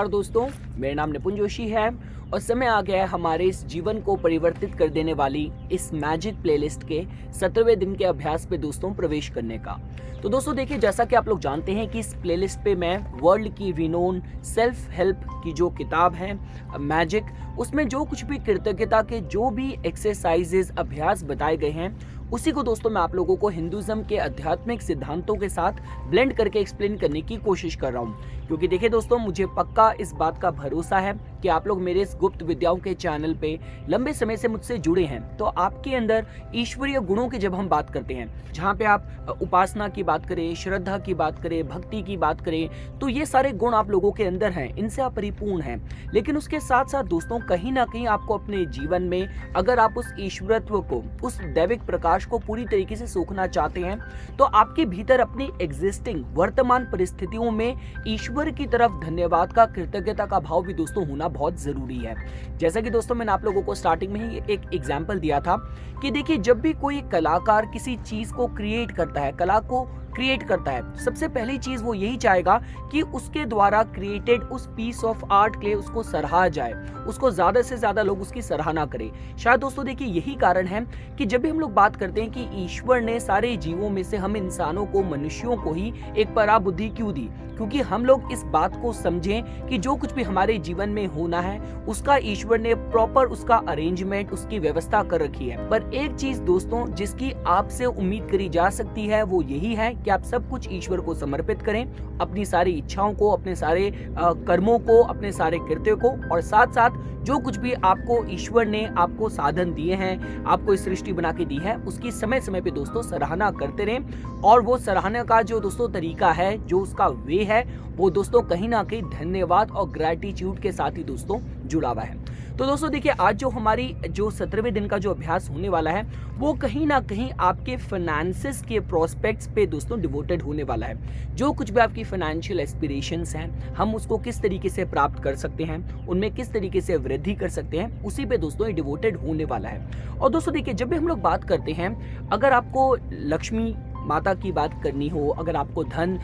नमस्कार दोस्तों, मेरा नाम निपुण जोशी है और समय आ गया है हमारे इस जीवन को परिवर्तित कर देने वाली इस मैजिक प्लेलिस्ट के 17वें दिन के अभ्यास पे दोस्तों प्रवेश करने का। तो दोस्तों देखिए, जैसा कि आप लोग जानते हैं कि इस प्लेलिस्ट पे मैं वर्ल्ड की रिनोन सेल्फ हेल्प की जो किताब है मैजिक, उसमें जो कुछ भी कृतज्ञता के जो भी एक्सरसाइजेज अभ्यास बताए गए हैं उसी को दोस्तों मैं आप लोगों को हिंदुइज्म के आध्यात्मिक सिद्धांतों के साथ ब्लेंड करके एक्सप्लेन करने की कोशिश कर रहा हूँ। क्योंकि देखिए दोस्तों, मुझे पक्का इस बात का भरोसा है कि आप लोग मेरे इस गुप्त विद्याओं के चैनल पे लंबे समय से मुझसे जुड़े हैं, तो आपके अंदर ईश्वरीय गुणों की जब हम बात करते हैं, जहाँ पे आप उपासना की बात करें, श्रद्धा की बात करें, भक्ति की बात करें, तो ये सारे गुण आप लोगों के अंदर हैं, इनसे आप परिपूर्ण हैं। लेकिन उसके साथ साथ दोस्तों कहीं ना कहीं आपको अपने जीवन में अगर आप उस ईश्वरत्व को, उस दैविक प्रकाश को पूरी तरीके से सोखना चाहते हैं, तो आपके भीतर अपनी एग्जिस्टिंग वर्तमान परिस्थितियों में ईश्वर की तरफ धन्यवाद का, कृतज्ञता का भाव भी दोस्तों होना बहुत जरूरी है। जैसा कि दोस्तों मैंने आप लोगों को स्टार्टिंग में ही एक एग्जाम्पल दिया था कि देखिए, जब भी कोई कलाकार किसी चीज को क्रिएट करता है, कला को क्रिएट करता है, सबसे पहली चीज वो यही चाहेगा कि उसके द्वारा क्रिएटेड उस पीस ऑफ आर्ट के उसको सराहा जाए, उसको ज्यादा से ज्यादा लोग उसकी सराहना करें। शायद दोस्तों देखिए, यही कारण है कि जब भी हम लोग बात करते हैं कि ईश्वर ने सारे जीवों में से हम इंसानों को, मनुष्यों को ही एक पराबुद्धि क्यों दी, क्योंकि हम लोग इस बात को समझें कि जो कुछ भी हमारे जीवन में होना है उसका ईश्वर ने प्रॉपर उसका अरेंजमेंट, उसकी व्यवस्था कर रखी है। पर एक चीज दोस्तों जिसकी आपसे उम्मीद करी जा सकती है वो यही है कि आप सब कुछ ईश्वर को समर्पित करें, अपनी सारी इच्छाओं को, अपने सारे कर्मों को, अपने सारे कृत्यों को, और साथ साथ जो कुछ भी आपको ईश्वर ने आपको साधन दिए हैं, आपको इस सृष्टि बना के दी है, उसकी समय समय पे दोस्तों सराहना करते रहें। और वो सराहना का जो दोस्तों तरीका है, जो उसका वे है, वो दोस्तों कहीं ना कहीं धन्यवाद और ग्रैटिट्यूड के साथ ही दोस्तों जुड़ा हुआ है। तो दोस्तों देखिए, आज जो हमारी जो 17वें दिन का जो अभ्यास होने वाला है वो कहीं ना कहीं आपके फाइनेंसेस के प्रोस्पेक्ट्स पे दोस्तों डिवोटेड होने वाला है। जो कुछ भी आपकी फाइनेंशियल एस्पिरेशंस हैं, हम उसको किस तरीके से प्राप्त कर सकते हैं, उनमें किस तरीके से वृद्धि कर सकते हैं, उसी पे दोस्तों ये डिवोटेड होने वाला है। और दोस्तों देखिए, जब भी हम लोग बात करते हैं, अगर आपको लक्ष्मी माता की बात करनी हो, अगर आपको धन,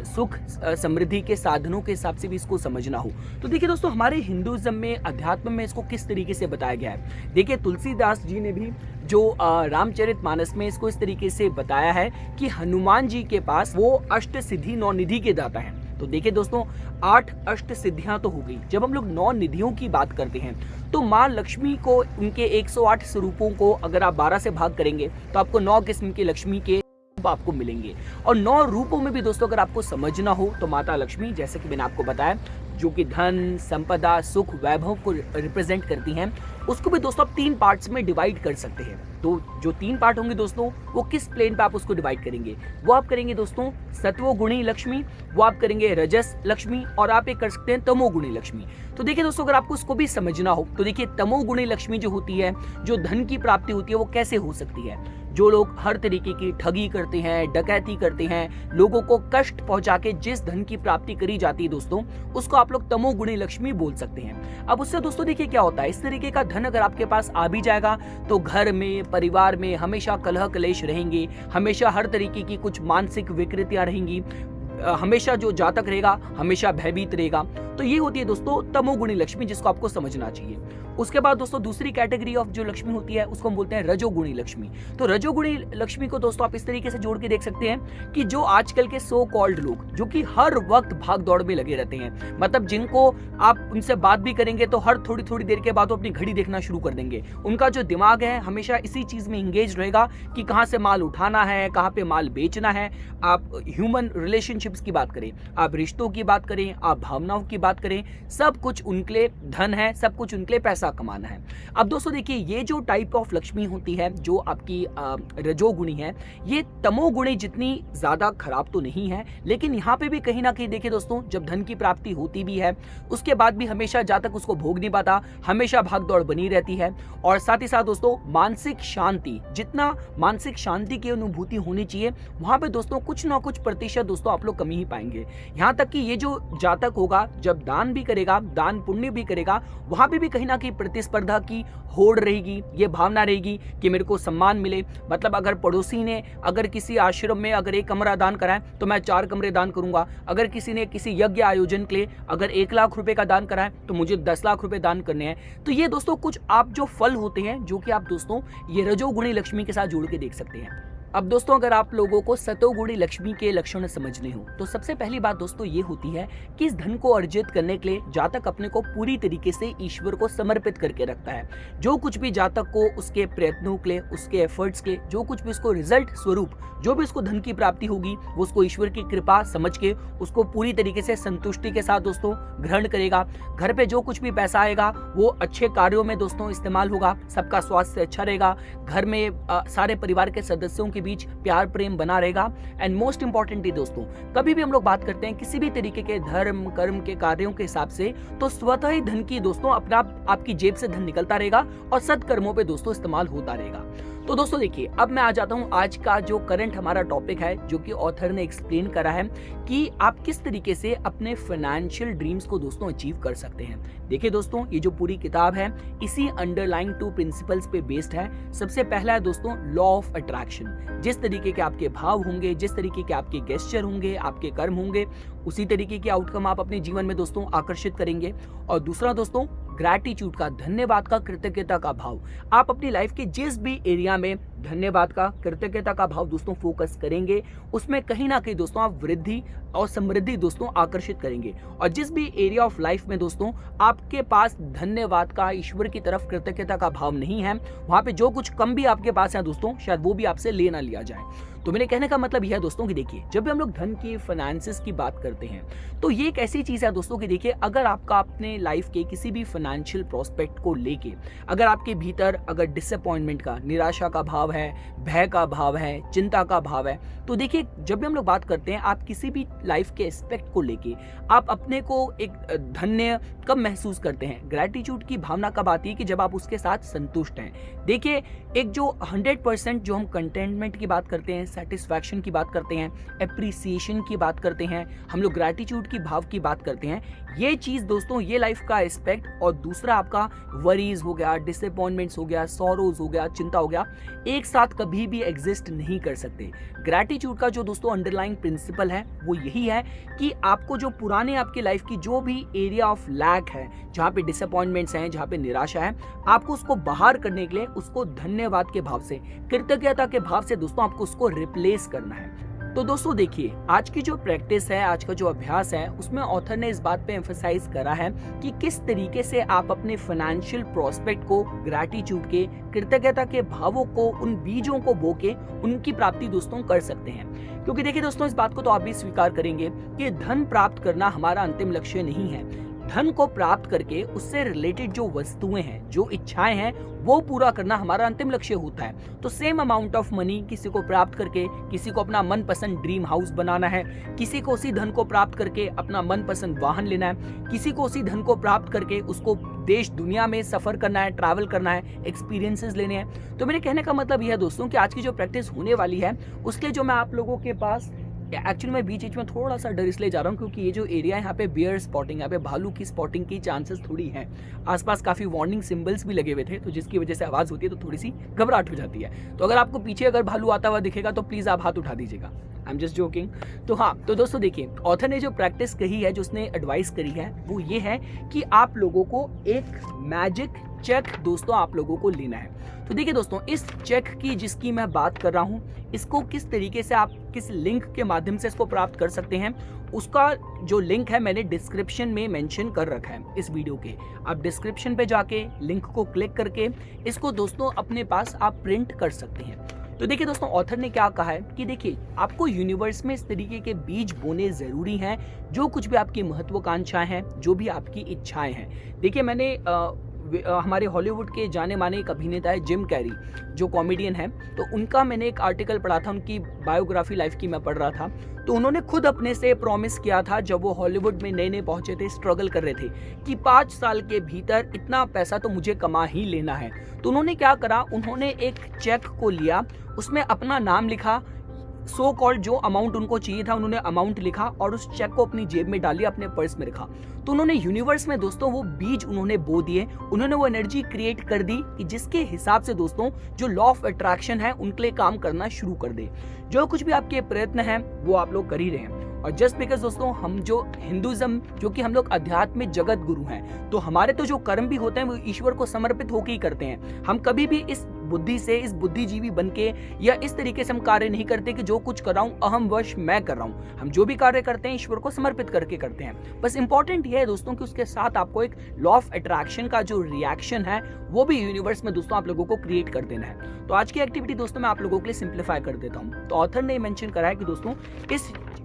सुख, समृद्धि के साधनों के हिसाब से भी इसको समझना हो, तो देखिए दोस्तों हमारे हिंदुइज्म में, अध्यात्म में इसको किस तरीके से बताया गया है। देखिए, तुलसीदास जी ने भी जो रामचरितमानस में इसको इस तरीके से बताया है कि हनुमान जी के पास वो अष्ट सिद्धि 9 निधि के दाता हैं। तो देखिए दोस्तों, 8 अष्ट सिद्धियां तो हो गई। जब हम लोग 9 निधियों की बात करते हैं तो माँ लक्ष्मी को, उनके 108 स्वरूपों को अगर आप 12 से भाग करेंगे तो आपको 9 किस्म के लक्ष्मी के आपको मिलेंगे। और 9 रूपों में भी दोस्तों अगर आपको समझना हो तो माता लक्ष्मी, जैसे कि मैंने आपको बताया, जो कि धन, संपदा, सुख, वैभव को रिप्रेजेंट करती हैं, उसको भी दोस्तों आप 3 पार्ट्स में डिवाइड कर सकते हैं। तो जो 3 पार्ट होंगे दोस्तों, वो किस प्लेन पे आप उसको डिवाइड करेंगे, वो आप करेंगे दोस्तों सत्वगुणी लक्ष्मी, वो आप करेंगे रजस लक्ष्मी, और आप एक कर सकते हैं तमोगुणी लक्ष्मी। तो देखिए दोस्तों, अगर आपको उसको भी समझना हो तो देखिए, तमोगुणी लक्ष्मी जो होती है, जो धन की प्राप्ति होती है, वो कैसे हो सकती है। जो लोग हर तरीके की ठगी करते हैं, डकैती करते हैं, लोगों को कष्ट पहुंचा के जिस धन की प्राप्ति करी जाती है दोस्तों, उसको आप लोग तमोगुणी लक्ष्मी बोल सकते हैं। अब उससे दोस्तों देखिए क्या होता है, इस तरीके का धन अगर आपके पास आ भी जाएगा तो घर में, परिवार में हमेशा कलह कलेश रहेंगे, हमेशा हर तरीके की कुछ मानसिक विकृतियां रहेंगी, हमेशा जो जातक रहेगा हमेशा भयभीत रहेगा। तो ये होती है दोस्तों तमोगुणी लक्ष्मी, जिसको आपको समझना चाहिए। उसके बाद दोस्तों दूसरी कैटेगरी ऑफ जो लक्ष्मी होती है उसको हम बोलते हैं रजोगुणी लक्ष्मी। तो रजोगुणी लक्ष्मी को दोस्तों आप इस तरीके से जोड़ के देख सकते हैं कि जो आजकल के सो कॉल्ड लोग, जो कि हर वक्त भाग दौड़ में लगे रहते हैं, मतलब जिनको आप उनसे बात भी करेंगे तो हर थोड़ी थोड़ी देर के बाद वो अपनी घड़ी देखना शुरू कर देंगे। उनका जो दिमाग है हमेशा इसी चीज में इंगेज रहेगा कि कहाँ से माल उठाना है, कहाँ पे माल बेचना है। आप ह्यूमन रिलेशनशिप्स की बात करें, आप रिश्तों की बात करें, आप भावनाओं की बात करें, सब कुछ उनके लिए धन है, सब कुछ उनके लिए पैसा कमाना है। अब दोस्तों देखिए, ये जो टाइप ऑफ लक्ष्मी होती है, जो आपकी रजोगुणी है, ये तमोगुणी जितनी ज्यादा खराब तो नहीं है, लेकिन यहाँ पे भी कहीं ना कहीं देखिए दोस्तों, जब धन की प्राप्ति होती भी है उसके बाद भी हमेशा जहाँ तक उसको भोग नहीं पाता, हमेशा भाग दौड़ बनी रहती है। और साथ ही साथ दोस्तों मानसिक शांति, जितना मानसिक शांति की अनुभूति होनी चाहिए, वहां पे दोस्तों कुछ ना कुछ प्रतिशत दोस्तों आप लोग कमी ही पाएंगे। यहाँ तक कि ये जो जातक होगा, जब दान भी करेगा, दान पुण्य भी करेगा, वहां पे भी कहीं ना कहीं प्रतिस्पर्धा की होड़ रहेगी, ये भावना रहेगी कि मेरे को सम्मान मिले। मतलब अगर पड़ोसी ने अगर किसी आश्रम में अगर 1 कमरा दान कराए तो मैं 4 कमरे दान करूंगा। अगर किसी ने किसी यज्ञ आयोजन के लिए अगर 1 लाख रुपए का दान कराए तो मुझे 10 लाख रुपए दान करने हैं। तो ये दोस्तों कुछ आप जो फल होते हैं जो कि आप दोस्तों ये रजोगुणी लक्ष्मी के साथ जोड़ के देख सकते हैं। अब दोस्तों अगर आप लोगों को सतोगुणी लक्ष्मी के लक्षण समझने हो तो सबसे पहली बात दोस्तों ये होती है कि इस धन को अर्जित करने के लिए जातक अपने को पूरी तरीके से ईश्वर को समर्पित करके रखता है। जो कुछ भी जातक को उसके प्रयत्नों के लिए, उसके एफर्ट्स के, जो कुछ भी उसको रिजल्ट स्वरूप जो भी उसको धन की प्राप्ति होगी वो उसको ईश्वर की कृपा समझ के उसको पूरी तरीके से संतुष्टि के साथ दोस्तों ग्रहण करेगा। घर पे जो कुछ भी पैसा आएगा वो अच्छे कार्यों में दोस्तों इस्तेमाल होगा, सबका स्वास्थ्य अच्छा रहेगा, घर में सारे परिवार के सदस्यों के बीच प्यार प्रेम बना रहेगा। एंड मोस्ट इंपॉर्टेंटली दोस्तों कभी भी हम लोग बात करते हैं किसी भी तरीके के धर्म कर्म के कार्यों के हिसाब से तो स्वतः ही धन की दोस्तों अपना आपकी जेब से धन निकलता रहेगा और सत्कर्मों पे दोस्तों इस्तेमाल होता रहेगा। तो दोस्तों देखिए अब मैं आ जाता हूं आज का जो करंट हमारा टॉपिक है जो कि ऑथर ने एक्सप्लेन करा है कि आप किस तरीके से अपने फाइनेंशियल ड्रीम्स को दोस्तों अचीव कर सकते हैं। देखिए दोस्तों ये जो पूरी किताब है इसी अंडरलाइंग 2 प्रिंसिपल्स पे बेस्ड है। सबसे पहला है दोस्तों लॉ ऑफ अट्रैक्शन। जिस तरीके के आपके भाव होंगे, जिस तरीके के आपके गेस्चर होंगे, आपके कर्म होंगे, उसी तरीके के आउटकम आप अपने जीवन में दोस्तों आकर्षित करेंगे। और दूसरा दोस्तों ग्रैटिट्यूड का, धन्यवाद का, कृतज्ञता का भाव। आप अपनी लाइफ के जिस भी एरिया में धन्यवाद का, कृतज्ञता का भाव दोस्तों फोकस करेंगे उसमें कहीं ना कहीं दोस्तों आप वृद्धि और समृद्धि दोस्तों आकर्षित करेंगे। और जिस भी एरिया ऑफ लाइफ में दोस्तों आपके पास धन्यवाद का, ईश्वर की तरफ कृतज्ञता का भाव नहीं है, वहां पे जो कुछ कम भी आपके पास है दोस्तों शायद वो भी आपसे ले ना लिया जाए। तो मेरे कहने का मतलब यह है दोस्तों कि देखिए जब भी हम लोग धन की, फाइनेंसेस की बात करते हैं तो ये एक ऐसी चीज है दोस्तों कि देखिए अगर आपका अपने लाइफ के किसी भी फाइनेंशियल प्रोस्पेक्ट को लेके अगर आपके भीतर अगर डिसअपॉइंटमेंट का, निराशा का भाव है, भय का भाव है, चिंता का भाव है, तो देखिए जब भी हम लोग बात करते हैं आप किसी भी लाइफ के एस्पेक्ट को लेके आप अपने को एक धन्य कब महसूस करते हैं? ग्रैटिट्यूड की भावना कब आती है कि जब आप उसके साथ संतुष्ट हैं। देखिए एक जो 100% जो हम कंटेंटमेंट की बात करते हैं, सेटिस्फैक्शन की बात करते हैं, एप्रिसिएशन की बात करते हैं, हम लोग ग्रैटिट्यूड की भाव की बात करते हैं, ये चीज दोस्तों ये लाइफ का एस्पेक्ट। और दूसरा आपका वरीज हो गया, डिसअपॉइंटमेंट्स हो गया, सॉरोज हो गया, चिंता हो गया, एक साथ कभी भी एग्जिस्ट नहीं कर सकते। ग्रैटिट्यूड का जो दोस्तों अंडरलाइंग प्रिंसिपल है वो यही है कि आपको जो पुराने आपकी लाइफ की जो भी एरिया ऑफ लैक है, जहाँ पे डिसअपॉइंटमेंट्स हैं, जहाँ पे निराशा है, आपको उसको बाहर करने के लिए उसको धन्यवाद के भाव से, कृतज्ञता के भाव से दोस्तों आपको उसको रिप्लेस करना है। तो दोस्तों देखिए आज की जो प्रैक्टिस है, आज का जो अभ्यास है, उसमें ऑथर ने इस बात पे एम्फसाइज करा है कि किस तरीके से आप अपने फाइनेंशियल प्रोस्पेक्ट को ग्रैटिट्यूड के, कृतज्ञता के भावों को, उन बीजों को बो के उनकी प्राप्ति दोस्तों कर सकते हैं। क्योंकि देखिए दोस्तों इस बात को तो आप भी स्वीकार करेंगे कि धन प्राप्त करना हमारा अंतिम लक्ष्य नहीं है। धन को प्राप्त करके उससे रिलेटेड जो वस्तुएं हैं, जो इच्छाएं हैं, वो पूरा करना हमारा अंतिम लक्ष्य होता है। तो सेम अमाउंट ऑफ मनी किसी को प्राप्त करके किसी को अपना मनपसंद ड्रीम हाउस बनाना है, किसी को उसी धन को प्राप्त करके अपना मनपसंद वाहन लेना है, किसी को उसी धन को प्राप्त करके उसको देश दुनिया में सफर करना है, ट्रैवल करना है, एक्सपीरियंसेस लेने हैं। तो मेरे कहने का मतलब यह है दोस्तों कि आज की जो प्रैक्टिस होने वाली है उसके जो मैं आप लोगों के पास एक्चुअली मैं बीच में थोड़ा सा डर इसलिए जा रहा हूँ क्योंकि ये जो एरिया है यहाँ पे बियर स्पॉटिंग, यहाँ पे भालू की स्पॉटिंग की चांसेस थोड़ी हैं। आसपास काफी वार्निंग सिंबल्स भी लगे हुए थे तो जिसकी वजह से आवाज होती है तो थोड़ी सी घबराहट हो जाती है। तो अगर आपको पीछे अगर भालू आता हुआ दिखेगा तो प्लीज आप हाथ उठा दीजिएगा, आई एम जस्ट जोकिंग। तो हाँ, तो दोस्तों देखिए ऑथर ने जो प्रैक्टिस कही है, जो उसने एडवाइस करी है वो ये है कि आप लोगों को एक मैजिक चेक दोस्तों आप लोगों को लेना है। तो देखिए दोस्तों इस चेक की जिसकी मैं बात कर रहा हूँ, इसको किस तरीके से आप किस लिंक के माध्यम से इसको प्राप्त कर सकते हैं, उसका जो लिंक है मैंने डिस्क्रिप्शन में मेंशन कर रखा है इस वीडियो के। आप डिस्क्रिप्शन पे जाके लिंक को क्लिक करके इसको दोस्तों अपने पास आप प्रिंट कर सकते हैं। तो देखिए दोस्तों ऑथर ने क्या कहा है कि देखिए आपको यूनिवर्स में इस तरीके के बीज बोने जरूरी हैं, जो कुछ भी आपकी महत्वाकांक्षाएं हैं, जो भी आपकी इच्छाएं हैं। देखिए मैंने हमारे हॉलीवुड के जाने माने एक अभिनेता है जिम कैरी, जो कॉमेडियन है, तो उनका मैंने एक आर्टिकल पढ़ा था, उनकी बायोग्राफी लाइफ की मैं पढ़ रहा था। तो उन्होंने खुद अपने से प्रॉमिस किया था जब वो हॉलीवुड में नए नए पहुंचे थे, स्ट्रगल कर रहे थे, कि 5 साल के भीतर इतना पैसा तो मुझे कमा ही लेना है। तो उन्होंने क्या करा, उन्होंने एक चेक को लिया, उसमें अपना नाम लिखा, सो कॉल्ड जो अमाउंट उनको चाहिए था उन्होंने अमाउंट लिखा और उस चेक को अपनी जेब में डाली, अपने पर्स में रखा। तो उन्होंने यूनिवर्स में दोस्तों वो बीज उन्होंने बो दिए, उन्होंने वो एनर्जी क्रिएट कर दी कि जिसके हिसाब से दोस्तों जो लॉ ऑफ अट्रैक्शन है उनके लिए काम करना शुरू कर दे। जो कुछ भी आपके प्रयत्न हैं वो आप लोग कर ही रहे हैं। और जस्ट बिकॉज दोस्तों हम जो हिंदुइज्म जो कि हम लोग अध्यात्मिक जगत गुरु हैं, तो हमारे तो जो कर्म भी होते हैं वो ईश्वर को समर्पित होकर ही करते हैं। हम कभी भी इस बुद्धि से, इस बुद्धिजीवी बन के या इस तरीके से हम कार्य नहीं करते कि जो कुछ कर रहा हूँ अहम वश मैं कर रहा हूँ। हम जो भी कार्य करते हैं ईश्वर को समर्पित करके करते हैं। बस इंपॉर्टेंट ये है दोस्तों कि उसके साथ आपको एक लॉ ऑफ अट्रैक्शन का जो रिएक्शन है वो भी यूनिवर्स में दोस्तों आप लोगों को क्रिएट कर देना है। तो आज की एक्टिविटी दोस्तों मैं आप लोगों के लिए सिंप्लीफाई कर देता हूँ। तो ऑथर ने मेंशन करा है कि दोस्तों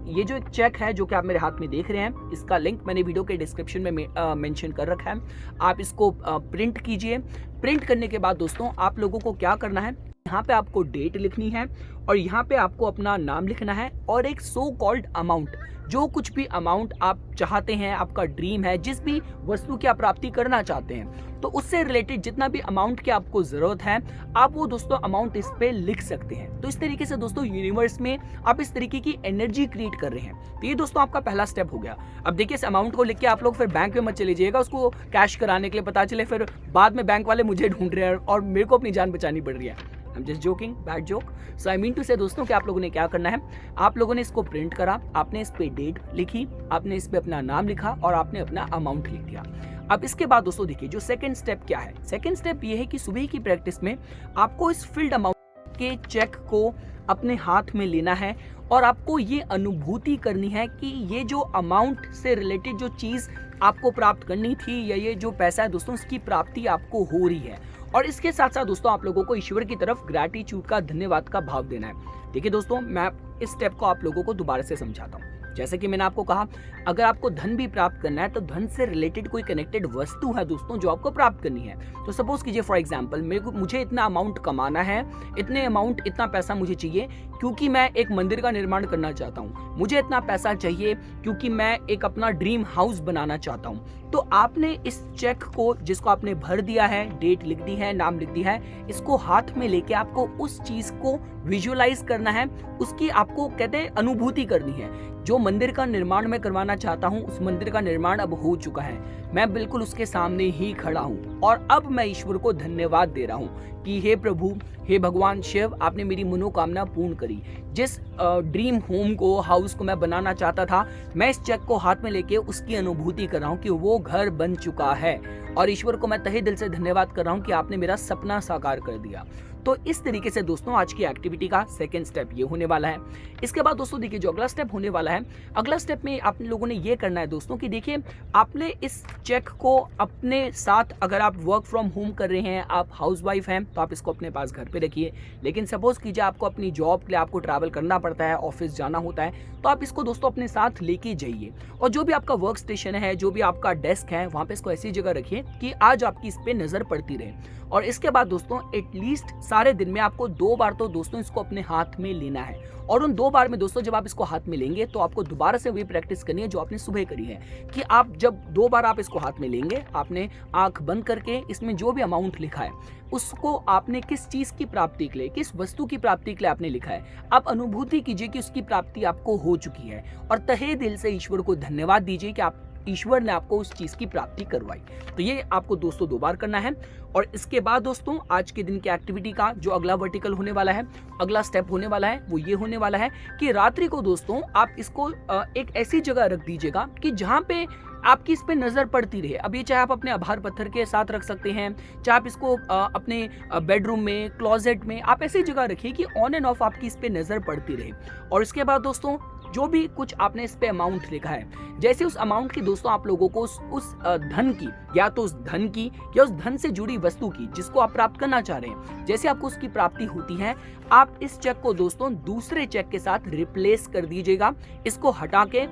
ये जो एक चेक है जो कि आप मेरे हाथ में देख रहे हैं, इसका लिंक मैंने वीडियो के डिस्क्रिप्शन में मेंशन कर रखा है। आप इसको प्रिंट कीजिए। प्रिंट करने के बाद दोस्तों आप लोगों को क्या करना है, यहाँ पे आपको डेट लिखनी है और यहाँ पे आपको अपना नाम लिखना है और एक सो कॉल्ड अमाउंट, जो कुछ भी अमाउंट आप चाहते हैं, आपका ड्रीम है, जिस भी वस्तु की आप प्राप्ति करना चाहते हैं, तो उससे रिलेटेड जितना भी अमाउंट की आपको जरूरत है आप वो दोस्तों अमाउंट इस पे लिख सकते हैं। तो इस तरीके से दोस्तों यूनिवर्स में आप इस तरीके की एनर्जी क्रिएट कर रहे हैं। तो ये दोस्तों आपका पहला स्टेप हो गया। अब देखिए इस अमाउंट को लिख के आप लोग फिर बैंक में मत चले जाइएगा उसको कैश कराने के लिए, पता चले फिर बाद में बैंक वाले मुझे ढूंढ रहे हैं और मेरे को अपनी जान बचानी पड़ रही है। I'm just joking, bad joke. So I mean to say दोस्तों कि आप लोगों ने क्या करना है, आप लोगों ने इसको प्रिंट करा, आपने इस पे डेट लिखी, आपने इस पे अपना नाम लिखा और आपने अपना अमाउंट लिख दिया। अब इसके बाद दोस्तों देखिए जो सेकंड स्टेप क्या है। सेकंड स्टेप ये है कि सुबह की प्रैक्टिस में आपको इस फिल्ड अमाउंट के चेक को अपने हाथ में लेना है और आपको ये अनुभूति करनी है कि ये जो अमाउंट से रिलेटेड जो चीज़ आपको प्राप्त करनी थी या ये जो पैसा है दोस्तों इसकी प्राप्ति आपको हो रही है। और इसके साथ साथ दोस्तों आप लोगों को ईश्वर की तरफ ग्रैटिट्यूड का, धन्यवाद का भाव देना है। देखिए दोस्तों मैं इस स्टेप को आप लोगों को दोबारा से समझाता हूँ। जैसे कि मैंने आपको कहा, अगर आपको धन भी प्राप्त करना है तो धन से रिलेटेड कोई कनेक्टेड वस्तु है दोस्तों जो आपको प्राप्त करनी है। तो सपोज कीजिए फॉर एग्जांपल मुझे इतना अमाउंट कमाना है, इतना पैसा मुझे चाहिए क्योंकि मैं एक मंदिर का निर्माण करना चाहता हूँ, मुझे इतना पैसा चाहिए क्योंकि मैं एक अपना ड्रीम हाउस बनाना चाहता हूँ। तो आपने इस चेक को जिसको आपने भर दिया है, डेट लिख दी है, नाम लिख दी है, इसको हाथ में लेके आपको उस चीज को विजुअलाइज करना है, उसकी आपको कहते हैं अनुभूति करनी है। जो मंदिर का निर्माण मैं करवाना चाहता हूँ उस मंदिर का निर्माण अब हो चुका है, मैं बिल्कुल उसके सामने ही खड़ा हूँ और अब मैं ईश्वर को धन्यवाद दे रहा हूँ कि हे प्रभु, हे भगवान शिव, आपने मेरी मनोकामना पूर्ण करी। जिस ड्रीम होम को, हाउस को मैं बनाना चाहता था, मैं इस चेक को हाथ में लेके उसकी अनुभूति कर रहा हूँ कि वो घर बन चुका है और ईश्वर को मैं तहे दिल से धन्यवाद कर रहा हूँ कि आपने मेरा सपना साकार कर दिया। तो इस तरीके से दोस्तों आज की एक्टिविटी का सेकंड स्टेप ये होने वाला है। इसके बाद दोस्तों देखिए जो अगला स्टेप होने वाला है, अगला स्टेप में आप लोगों ने ये करना है दोस्तों कि देखिए आपने इस चेक को अपने साथ, अगर आप वर्क फ्रॉम होम कर रहे हैं, आप हाउसवाइफ हैं तो आप इसको अपने पास घर पे रखिए। लेकिन सपोज कीजिए आपको अपनी जॉब के लिए आपको ट्रैवल करना पड़ता है, ऑफिस जाना होता है, तो आप इसको दोस्तों अपने साथ लेके जाइए और जो भी आपका वर्क स्टेशन है, जो भी आपका डेस्क है, वहाँ पे इसको ऐसी जगह रखिए कि आज आपकी इस पे नजर पड़ती रहे। और इसके बाद दोस्तों एटलीस्ट सारे दिन में आपको 2 बार तो दोस्तों इसको अपने हाथ में लेना है और उन 2 बार में दोस्तों जब आप इसको हाथ में लेंगे तो आपको दोबारा से वही प्रैक्टिस करनी है जो आपने सुबह करी है कि आप जब 2 बार आप इसको हाथ में लेंगे, आपने आंख बंद करके इसमें जो भी अमाउंट लिखा है उसको आपने किस चीज की प्राप्ति के लिए, किस वस्तु की प्राप्ति के लिए आपने लिखा है, आप अनुभूति कीजिए कि उसकी प्राप्ति आपको हो चुकी है और तहे दिल से ईश्वर को धन्यवाद दीजिए कि आप ईश्वर ने आपको उस चीज की प्राप्ति करवाई। तो ये आपको दोस्तों 2 बार करना है। और इसके बाद दोस्तों आज के दिन की एक्टिविटी का जो अगला वर्टिकल होने वाला है, अगला स्टेप होने वाला है, वो ये होने वाला है कि रात्रि को दोस्तों आप इसको एक ऐसी जगह रख दीजिएगा कि जहाँ पे आपकी इस पे नजर पड़ती रहे। अब ये चाहे आप अपने आभार पत्थर के साथ रख सकते हैं, चाहे आप इसको अपने बेडरूम में, क्लोजेट में, आप ऐसी जगह रखिए कि ऑन एंड ऑफ आपकी इस पे नजर पड़ती रहे। और इसके बाद दोस्तों जो भी कुछ आपने इस पे अमाउंट लिखा है, जैसे उस अमाउंट की दोस्तों आप लोगों को उस धन की, या तो उस धन की या उस धन से जुड़ी वस्तु की जिसको आप प्राप्त करना चाह रहे हैं, जैसे आपको उसकी प्राप्ति होती है, आप इस चेक को दोस्तों दूसरे चेक के साथ रिप्लेस कर दीजिएगा। इसको हटा के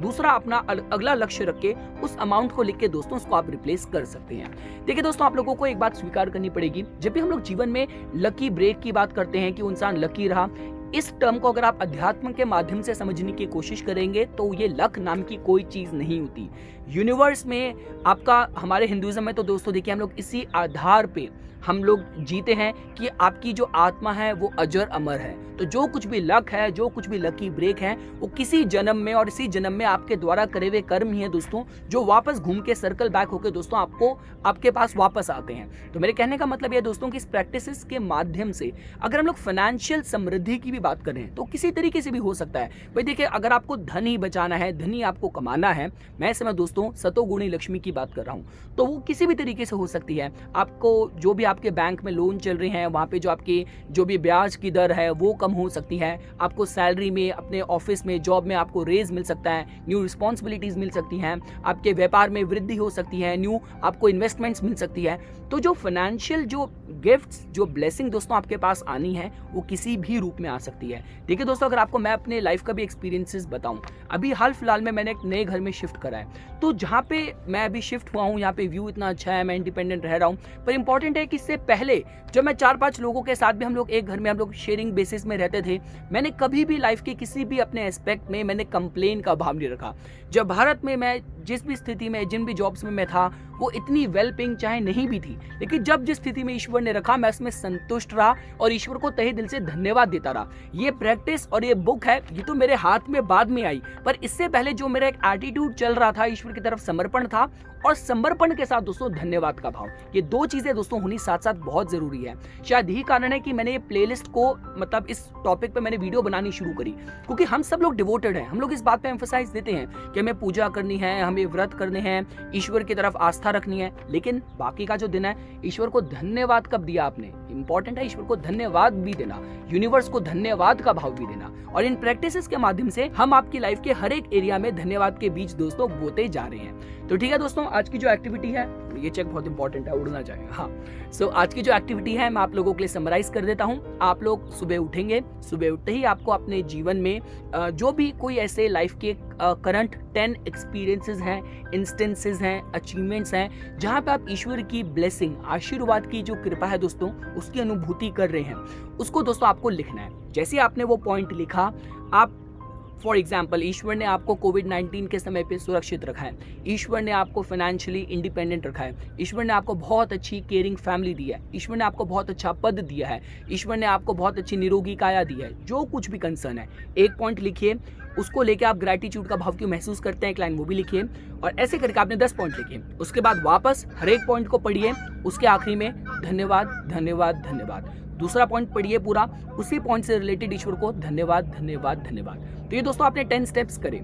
दूसरा अपना अगला लक्ष्य रख के उस अमाउंट को लिख के दोस्तों उसको आप रिप्लेस कर सकते हैं। देखिए दोस्तों आप लोगों को एक बात स्वीकार करनी पड़ेगी, जब भी हम लोग जीवन में लकी ब्रेक की बात करते हैं कि वो इंसान लकी रहा, इस टर्म को अगर आप अध्यात्म के माध्यम से समझने की कोशिश करेंगे तो ये लक नाम की कोई चीज नहीं होती। यूनिवर्स में आपका, हमारे हिंदुइज्म में तो दोस्तों देखिए हम लोग इसी आधार पे हम लोग जीते हैं कि आपकी जो आत्मा है वो अजर अमर है। तो जो कुछ भी लक है, जो कुछ भी लकी ब्रेक है, वो किसी जन्म में और इसी जन्म में आपके द्वारा करे हुए कर्म ही है दोस्तों, जो वापस घूम के सर्कल बैक होकर दोस्तों आपको आपके पास वापस आते हैं। तो मेरे कहने का मतलब यह दोस्तों कि इस प्रैक्टिसेस के माध्यम से अगर हम लोग फाइनेंशियल समृद्धि की भी बात करें तो किसी तरीके से भी हो सकता है। भाई देखिए, अगर आपको धन ही बचाना है, धन ही आपको कमाना है, मैं इस समय दोस्तों सतोगुणी लक्ष्मी की बात कर रहा हूं, तो वो किसी भी तरीके से हो सकती है। आपको जो भी आपके बैंक में लोन चल रहे हैं, वहां पे जो आपकी जो भी ब्याज की दर है वो कम हो सकती है। आपको सैलरी में, अपने ऑफिस में, जॉब में आपको रेज मिल सकता है, न्यू रिस्पॉन्सिबिलिटीज मिल सकती हैं, आपके व्यापार में वृद्धि हो सकती है, न्यू आपको इन्वेस्टमेंट्स मिल सकती है। तो जो फाइनेंशियल जो गिफ्ट्स, जो ब्लेसिंग दोस्तों आपके पास आनी है, वो किसी भी रूप में आ सकती है। देखिए दोस्तों, अगर आपको मैं अपने लाइफ का भी एक्सपीरियंसेस बताऊं, अभी हाल फिलहाल में मैंने एक नए घर में शिफ्ट करा है। तो जहाँ पे मैं अभी शिफ्ट हुआ हूँ, यहाँ पे व्यू इतना अच्छा है, मैं इंडिपेंडेंट रह रहा हूँ। पर इंपॉर्टेंट है कि इससे पहले जब मैं 4-5 लोगों के साथ भी हम लोग एक घर में हम लोग शेयरिंग बेसिस में रहते थे, मैंने कभी भी लाइफ के किसी भी अपने एस्पेक्ट में मैंने कंप्लेन का भाव नहीं रखा। जब भारत में मैं जिस भी स्थिति में, जिन भी जॉब्स में मैं था, वो इतनी वेल पेइंग चाहे नहीं भी थी, लेकिन जब जिस स्थिति में ईश्वर ने रखा, मैं उसमें संतुष्ट रहा और ईश्वर को तहे दिल से धन्यवाद देता रहा। ये प्रैक्टिस और ये बुक है, ये तो मेरे हाथ में बाद में आई, पर इससे पहले जो मेरा एक एटीट्यूड चल रहा था, ईश्वर की तरफ समर्पण था और समर्पण के साथ दोस्तों धन्यवाद का भाव, ये दो चीजें दोस्तों होनी साथ साथ बहुत जरूरी है। शायद यही कारण है कि मैंने ये प्लेलिस्ट को, मतलब इस टॉपिक पे मैंने वीडियो बनानी शुरू करी, क्योंकि हम सब लोग डिवोटेड हैं। हम लोग इस बात पे एम्फसाइज देते हैं कि हमें पूजा करनी है, हमें व्रत करने हैं, ईश्वर की तरफ आस्था रखनी है, लेकिन बाकी का जो दिन है, ईश्वर को धन्यवाद कब दिया आपने? इंपॉर्टेंट है ईश्वर को धन्यवाद भी देना, यूनिवर्स को धन्यवाद का भाव भी देना। और इन प्रैक्टिसेस के माध्यम से हम आपकी लाइफ के हर एक एरिया में धन्यवाद के बीज दोस्तों बोते जा रहे हैं। तो ठीक है दोस्तों, आज की जो एक्टिविटी है, ये चेक बहुत इंपॉर्टेंट है, उड़ना जाए। हाँ, सो आज की जो एक्टिविटी है मैं आप लोगों के लिए समराइज कर देता हूँ। आप लोग सुबह उठेंगे, सुबह उठते ही आपको अपने जीवन में जो भी कोई ऐसे लाइफ के करंट 10 एक्सपीरियंसेस हैं, इंस्टेंसेस हैं, अचीवमेंट्स हैं, जहाँ पे आप ईश्वर की ब्लेसिंग, आशीर्वाद की जो कृपा है दोस्तों, उसकी अनुभूति कर रहे हैं, उसको दोस्तों आपको लिखना है। जैसे आपने वो पॉइंट लिखा, आप फॉर एग्जाम्पल, ईश्वर ने आपको कोविड-19 के समय पे सुरक्षित रखा है, ईश्वर ने आपको फाइनेंशियली इंडिपेंडेंट रखा है, ईश्वर ने आपको बहुत अच्छी केयरिंग फैमिली दी है, ईश्वर ने आपको बहुत अच्छा पद दिया है, ईश्वर ने आपको बहुत अच्छी निरोगी काया दी है, जो कुछ भी कंसर्न है, एक पॉइंट लिखिए, उसको लेके आप ग्रैटिट्यूड का भाव क्यों महसूस करते हैं, एक लाइन वो भी लिखिए, और ऐसे करके आपने 10 पॉइंट लिखे। उसके बाद वापस हर एक पॉइंट को पढ़िए, उसके आखिरी में धन्यवाद धन्यवाद धन्यवाद, दूसरा पॉइंट पढ़िए पूरा, उसी पॉइंट से रिलेटेड ईश्वर को धन्यवाद धन्यवाद धन्यवाद। तो ये दोस्तों आपने 10 स्टेप्स करे।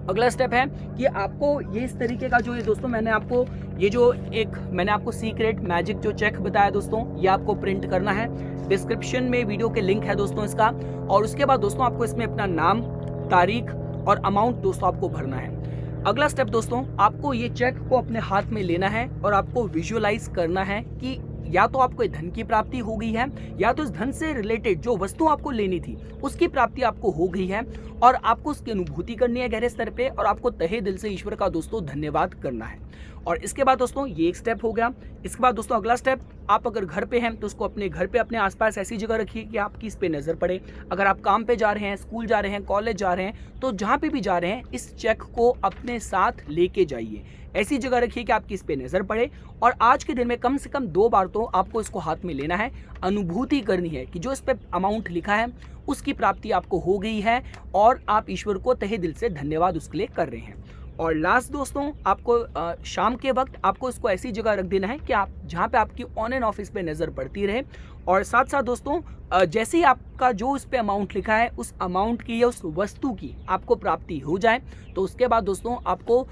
अगला स्टेप है कि आपको ये इस तरीके का जो, ये दोस्तों मैंने आपको ये जो एक मैंने आपको सीक्रेट मैजिक जो चेक बताया दोस्तों, ये आपको प्रिंट करना है। डिस्क्रिप्शन में वीडियो के लिंक है दोस्तों इसका, और उसके बाद दोस्तों आपको इसमें अपना नाम, तारीख और अमाउंट दोस्तों आपको भरना है। अगला स्टेप दोस्तों, आपको ये चेक को अपने हाथ में लेना है और आपको विजुअलाइज करना है कि या तो आपको धन की प्राप्ति हो गई है, या तो इस धन से रिलेटेड जो वस्तु आपको लेनी थी उसकी प्राप्ति आपको हो गई है, और आपको उसकी अनुभूति करनी है गहरे स्तर पे, और आपको तहे दिल से ईश्वर का दोस्तों धन्यवाद करना है। और इसके बाद दोस्तों ये एक स्टेप हो गया। इसके बाद दोस्तों अगला स्टेप, आप अगर घर पे हैं तो उसको अपने घर पे अपने आसपास ऐसी जगह रखिए कि आपकी इस पे नजर पड़े। अगर आप काम पे जा रहे हैं, स्कूल जा रहे हैं, कॉलेज जा रहे हैं, तो जहाँ पे भी जा रहे हैं इस चेक को अपने साथ लेके जाइए। ऐसी जगह रखिए कि आपकी इस पे नजर पड़े, और आज के दिन में कम से कम 2 बार तो आपको इसको हाथ में लेना है, अनुभूति करनी है कि जो इस पे अमाउंट लिखा है उसकी प्राप्ति आपको हो गई है, और आप ईश्वर को तहे दिल से धन्यवाद उसके लिए कर रहे हैं। और लास्ट दोस्तों, आपको शाम के वक्त आपको इसको ऐसी जगह रख देना है कि आप जहाँ पे आपकी ऑन एंड ऑफ इस पे नजर पड़ती रहे, और साथ साथ दोस्तों जैसे ही आपका जो इस पे अमाउंट लिखा है उस अमाउंट की या उस वस्तु की आपको प्राप्ति हो जाए, तो उसके बाद दोस्तों आपको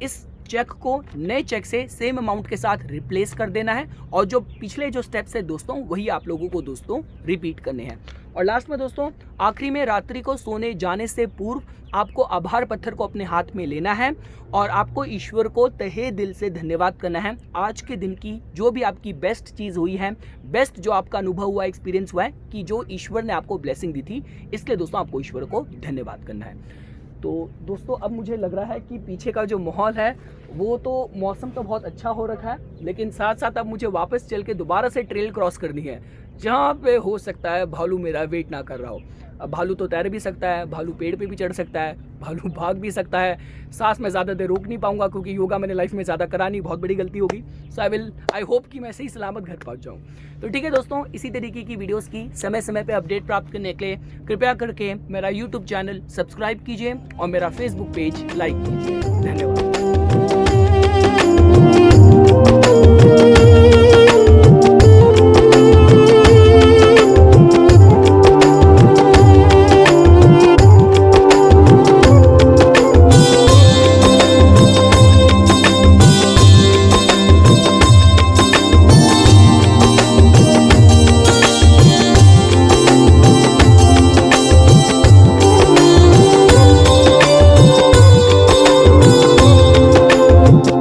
इस चेक को नए चेक से सेम अमाउंट के साथ रिप्लेस कर देना है, और जो पिछले जो स्टेप्स है दोस्तों वही आप लोगों को दोस्तों रिपीट करने हैं। और लास्ट में दोस्तों, आखिरी में रात्रि को सोने जाने से पूर्व आपको आभार पत्थर को अपने हाथ में लेना है, और आपको ईश्वर को तहे दिल से धन्यवाद करना है आज के दिन की जो भी आपकी बेस्ट चीज़ हुई है, बेस्ट जो आपका अनुभव हुआ, एक्सपीरियंस हुआ है, कि जो ईश्वर ने आपको ब्लेसिंग दी थी, इसलिए दोस्तों आपको ईश्वर को धन्यवाद करना है। तो दोस्तों अब मुझे लग रहा है कि पीछे का जो माहौल है वो तो, मौसम तो बहुत अच्छा हो रखा है, लेकिन साथ साथ अब मुझे वापस चल के दोबारा से ट्रेल क्रॉस करनी है, जहाँ पे हो सकता है भालू मेरा वेट ना कर रहा हो। भालू तो तैर भी सकता है, भालू पेड़ पे भी चढ़ सकता है, भालू भाग भी सकता है। सांस मैं ज़्यादा देर रोक नहीं पाऊंगा क्योंकि योगा मैंने लाइफ में ज़्यादा करा नहीं, बहुत बड़ी गलती होगी। सो आई होप कि मैं सही सलामत घर पहुंच जाऊं। तो ठीक है दोस्तों, इसी तरीके की वीडियोस की समय समय पे अपडेट प्राप्त करने के लिए कृपया करके मेरा यूट्यूब चैनल सब्सक्राइब कीजिए और मेरा फेसबुक पेज लाइक कीजिए। धन्यवाद।